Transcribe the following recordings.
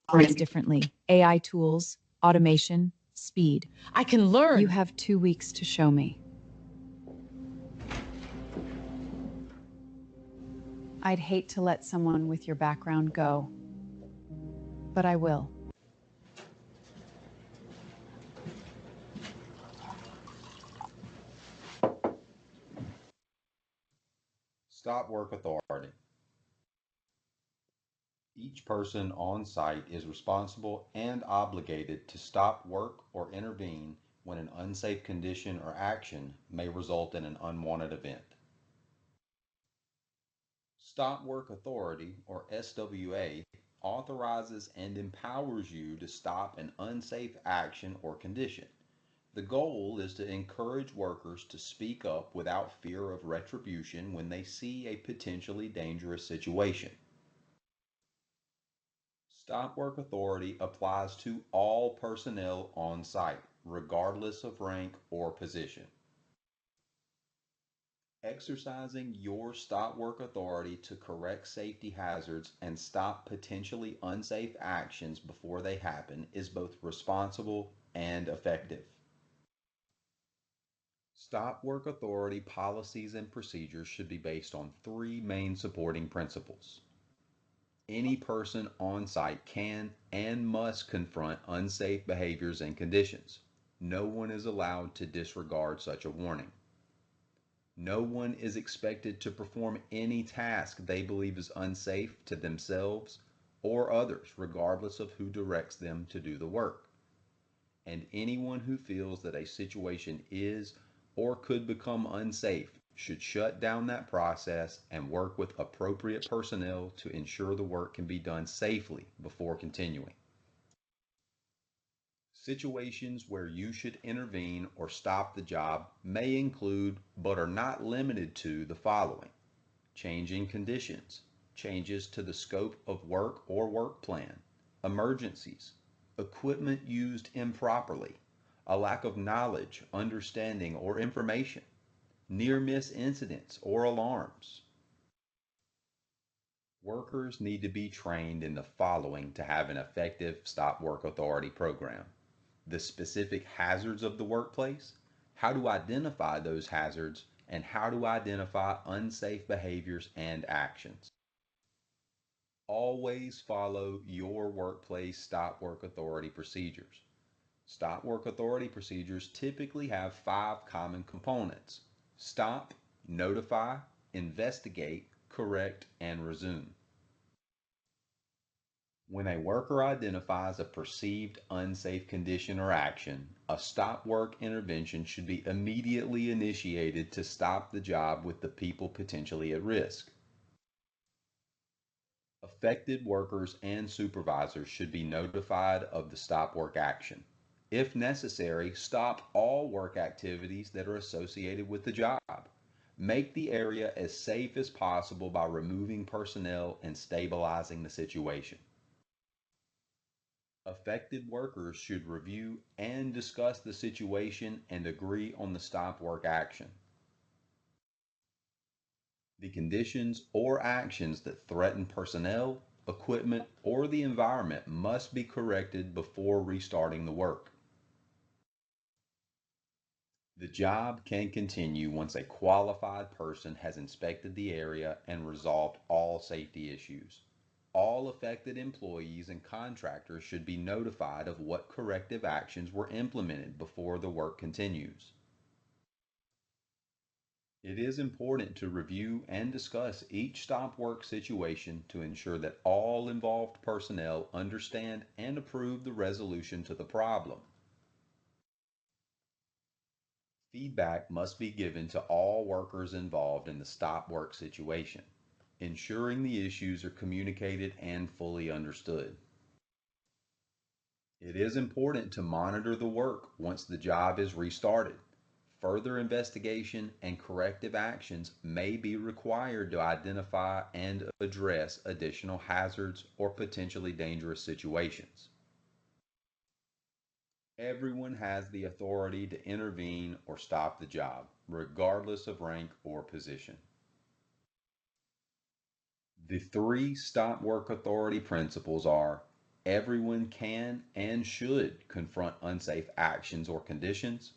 operates differently. AI tools, automation, speed. I can learn. You have 2 weeks to show me. I'd hate to let someone with your background go, but I will. Stop work authority. Each person on site is responsible and obligated to stop work or intervene when an unsafe condition or action may result in an unwanted event. Stop Work Authority, or SWA, authorizes and empowers you to stop an unsafe action or condition. The goal is to encourage workers to speak up without fear of retribution when they see a potentially dangerous situation. Stop Work Authority applies to all personnel on site, regardless of rank or position. Exercising your stop work authority to correct safety hazards and stop potentially unsafe actions before they happen is both responsible and effective. Stop work authority policies and procedures should be based on three main supporting principles. Any person on site can and must confront unsafe behaviors and conditions. No one is allowed to disregard such a warning. No one is expected to perform any task they believe is unsafe to themselves or others, regardless of who directs them to do the work. And anyone who feels that a situation is or could become unsafe should shut down that process and work with appropriate personnel to ensure the work can be done safely before continuing. Situations where you should intervene or stop the job may include, but are not limited to, the following: changing conditions, changes to the scope of work or work plan, emergencies, equipment used improperly, a lack of knowledge, understanding, or information, near miss incidents or alarms. Workers need to be trained in the following to have an effective stop work authority program: the specific hazards of the workplace, how to identify those hazards, and how to identify unsafe behaviors and actions. Always follow your workplace stop work authority procedures. Stop work authority procedures typically have five common components: stop, notify, investigate, correct, and resume. When a worker identifies a perceived unsafe condition or action, a stop work intervention should be immediately initiated to stop the job with the people potentially at risk. Affected workers and supervisors should be notified of the stop work action. If necessary, stop all work activities that are associated with the job. Make the area as safe as possible by removing personnel and stabilizing the situation. Affected workers should review and discuss the situation and agree on the stop work action. The conditions or actions that threaten personnel, equipment, or the environment must be corrected before restarting the work. The job can continue once a qualified person has inspected the area and resolved all safety issues. All affected employees and contractors should be notified of what corrective actions were implemented before the work continues. It is important to review and discuss each stop work situation to ensure that all involved personnel understand and approve the resolution to the problem. Feedback must be given to all workers involved in the stop work situation, ensuring the issues are communicated and fully understood. It is important to monitor the work once the job is restarted. Further investigation and corrective actions may be required to identify and address additional hazards or potentially dangerous situations. Everyone has the authority to intervene or stop the job, regardless of rank or position. The three stop work authority principles are: Everyone can and should confront unsafe actions or conditions.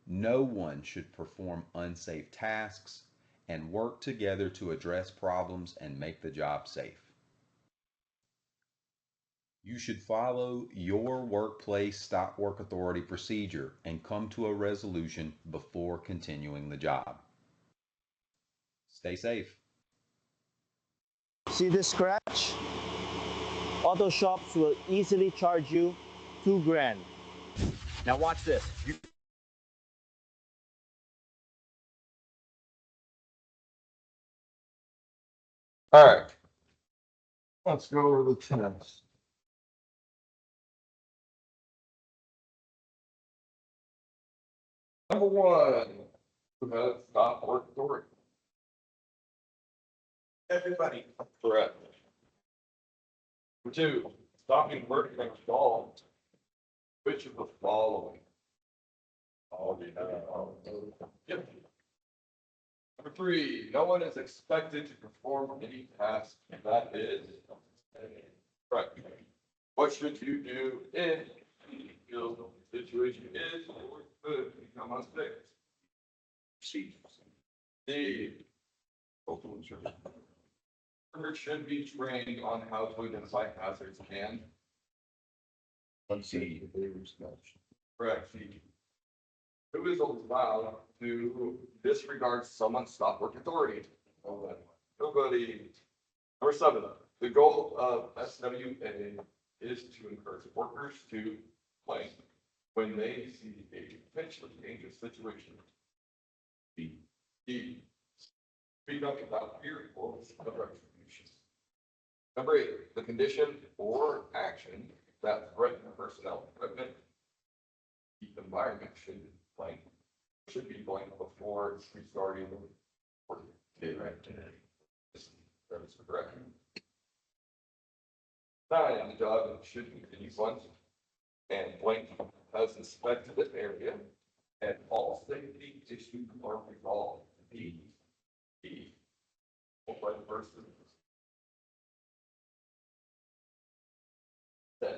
No one should perform unsafe tasks and work together to address problems and make the job safe. You should follow your workplace stop work authority procedure and come to a resolution before continuing the job. Stay safe. See this scratch? Auto shops will easily charge you 2 grand. Now watch this. All right, let's go over the test. Number one, who has stop work authority? Everybody. Correct. Number two, stopping work next fall. Which of the following? Oh, Yep. Number three, no one is expected to perform any task that is. Correct. What should you do if you feel the situation is or could become unsafe? D. Workers should be trained on how to identify hazards can. C. Correct. C. Who is allowed to disregard someone's stop work authority? Nobody. Number seven, the goal of SWA is to encourage workers to complain when they see a potentially dangerous situation. B. Speak up without fear of retribution. Number eight, the condition or action that threaten personnel equipment. The environment should be blamed before restarting work. Right. That is correct. 9, the job should continue once and blank has inspected the area and all safety issues are resolved. D. What person? 10.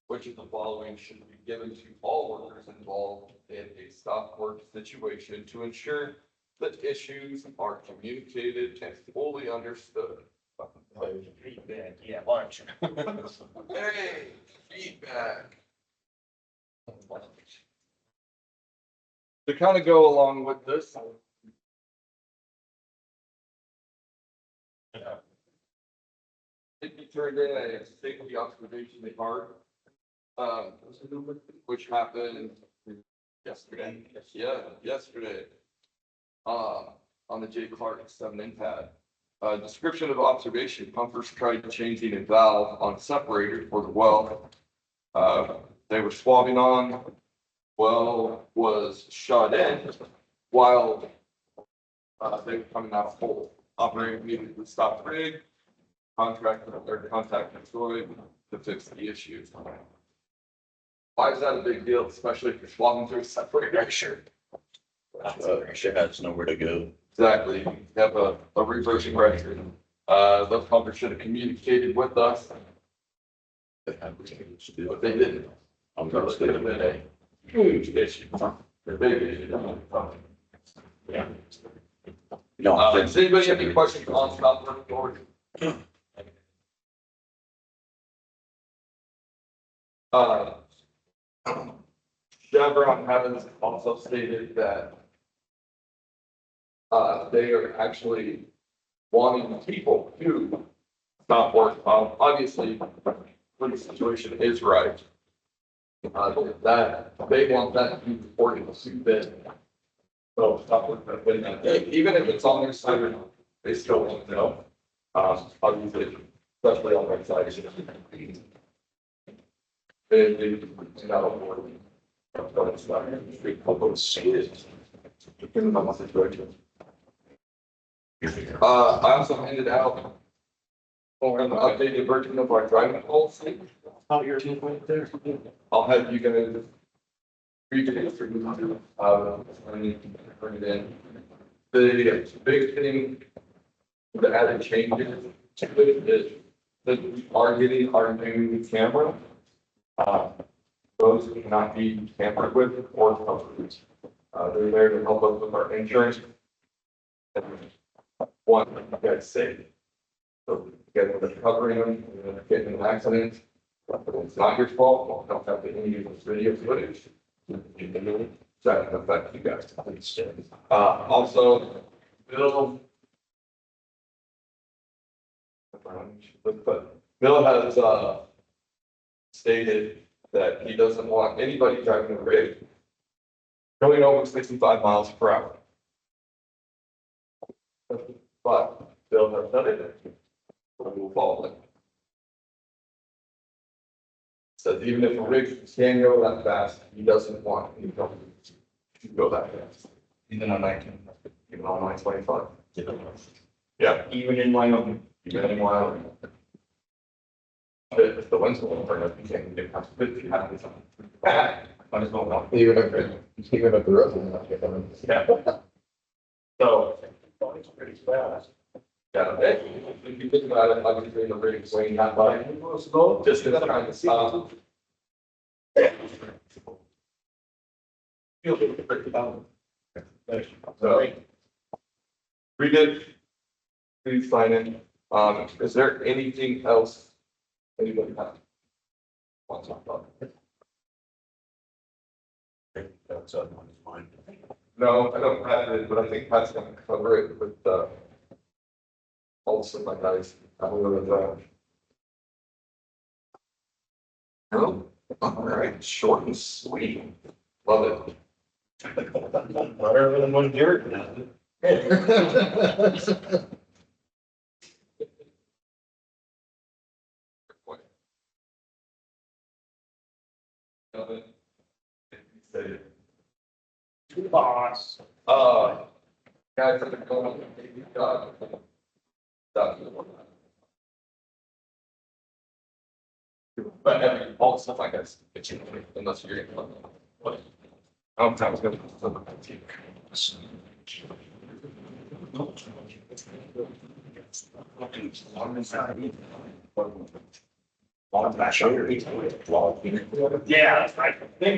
Which of the following should be given to all workers involved in a stop work situation to ensure that issues are communicated and fully understood? Feedback, yeah, lunch. Hey, feedback. To kind of go along with this. If you turned in a safety observation card, which happened yesterday. Yeah, yesterday. On the J. Clark 7 pad. Description of observation, pumpers tried changing a valve on a separator for the well. They were swabbing on, well was shut in while they were coming out of hole. Operator immediately stopped the rig, contacted Troy to fix the issues. Why is that a big deal, especially if you're swabbing through a separator? Sure. Shit has nowhere to go. Exactly. You have a reversing pressure. Those pumpers should have communicated with us, but they didn't. I'm So gonna it's stay been a huge issue. A big issue. Yeah. No, Does anybody have any questions on stop work authority? Chevron has also stated that they are actually wanting people to stop work. Obviously, when the situation is right, that they want that to be reported to them. So stop work, but even if it's on their side or not, they still want to know. Obviously, especially on their side. They not afford. Depending on the situation. I also handed out an updated version of our driving policy. Oh, you're right there. I'll have you guys read it through, bring it in. The big thing that added changes to it is that we are getting our new camera. Those cannot be tampered with or covered. They're there to help us with our insurance. And one, you guys safe. So you guys are covering them, you're gonna get in an accident. It's not your fault, don't have to any of this video footage. That can affect you guys. Also, Bill has, stated that he doesn't want anybody driving a rig going over 65 miles per hour. But Bill has done it. So we'll follow it. Says even if a rig can go that fast, he doesn't want anybody to go that fast. Even on 925. Yeah, even in Wyoming. Even in Wyoming. If the wind's going over, you can't get past 50 half the time. Might as well not. Even if the road is not getting. Yeah. So. It's pretty fast. Yeah, if you think about it, like between the rig swing that by, just to trying to stop. So. We did. Please sign in. Is there anything else anybody have? Want to talk about? That's on mine. No, I don't have it, but I think Pat's gonna cover it with, also my guys. I don't know that. No, all right, short and sweet. Love it. Better than one dirt. Boss. Guys, that are going, but I mean, all the stuff like that, it's, unless you're getting. I'm gonna. Yeah, I think.